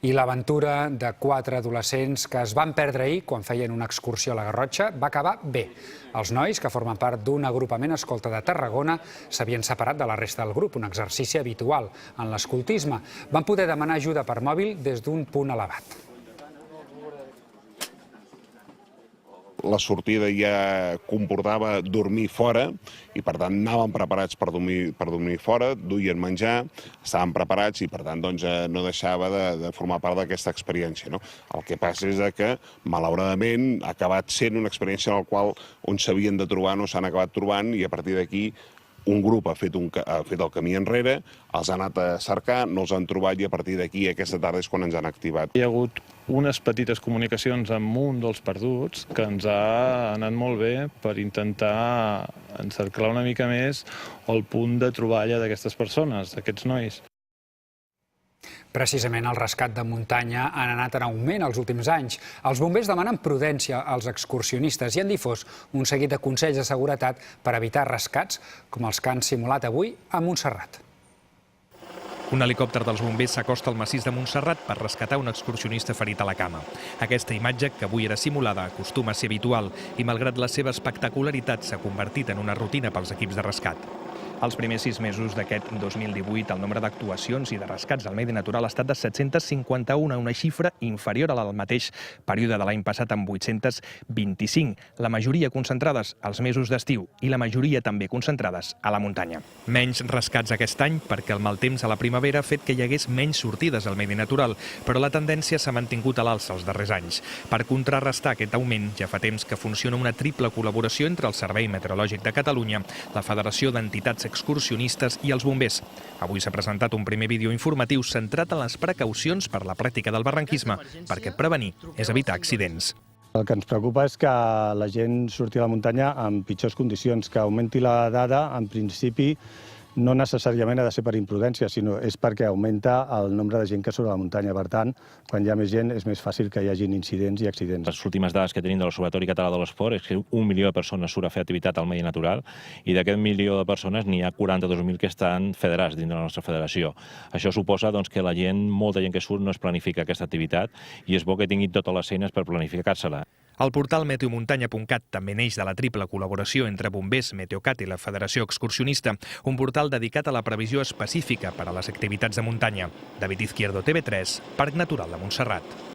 I l'aventura de 4 adolescents que es van perdre ahir quan feien una excursió a la Garrotxa va acabar bé. Els nois, que formen part d'un agrupament escolta de Tarragona, s'havien separat de la resta del grup, un exercici habitual en l'escoltisme. Van poder demanar ajuda per mòbil des d'un punt elevat. La sortida ja comportava dormir fora i, per tant, anàvem preparats per dormir fora, duien menjar, estàvem preparats i, per tant, no deixava de formar part d'aquesta experiència. El que passa és que, malauradament, ha acabat sent una experiència en la qual on s'havien de trobar no s'han acabat trobant i, a partir d'aquí, un grup ha fet el camí enrere, els ha anat a cercar, no els han trobat i a partir d'aquí aquesta tarda és quan ens han activat. Hi ha hagut unes petites comunicacions amb un dels perduts que ens ha anat molt bé per intentar encerclar una mica més el punt de troballa d'aquestes persones, d'aquests nois. Precisament el rescat de muntanya ha anat en augment els últims anys. Els bombers demanen prudència als excursionistes i han difós un seguit de consells de seguretat per evitar rescats, com els que han simulat avui a Montserrat. Un helicòpter dels bombers s'acosta al massís de Montserrat per rescatar un excursionista ferit a la cama. Aquesta imatge, que avui era simulada, acostuma a ser habitual i, malgrat la seva espectacularitat, s'ha convertit en una rutina pels equips de rescat. Els primers 6 mesos d'aquest 2018, el nombre d'actuacions i de rescats al medi natural ha estat de 751, una xifra inferior a la del mateix període de l'any passat amb 825, la majoria concentrades als mesos d'estiu i la majoria també concentrades a la muntanya. Menys rescats aquest any perquè el mal temps a la primavera ha fet que hi hagués menys sortides al medi natural, però la tendència s'ha mantingut a l'alça els darrers anys. Per contrarrestar aquest augment, ja fa temps que funciona una triple col·laboració entre el Servei Meteorològic de Catalunya, la Federació d'Entitats Excursionistes i els bombers. Avui s'ha presentat un primer vídeo informatiu centrat en les precaucions per la pràctica del barranquisme, perquè prevenir és evitar accidents. El que ens preocupa és que la gent surti a la muntanya en pitjors condicions, que augmenti la dada, en principi, no necessàriament ha de ser per imprudència, sinó és perquè augmenta el nombre de gent que surt a la muntanya. Per tant, quan hi ha més gent, és més fàcil que hi hagin incidents i accidents. Les últimes dades que tenim de l'Observatori Català de l'Esport és que 1 milió de persones surt a fer activitat al medi natural i d'aquest milió de persones n'hi ha 42.000 que estan federats dins de la nostra federació. Això suposa que la gent, molta gent que surt, no es planifica aquesta activitat i és bo que tinguin totes les eines per planificar-se-la. El portal meteomuntanya.cat també neix de la triple col·laboració entre bombers, Meteocat i la Federació Excursionista, un portal dedicat a la previsió específica per a les activitats de muntanya. David Izquierdo, TV3, Parc Natural de Montserrat.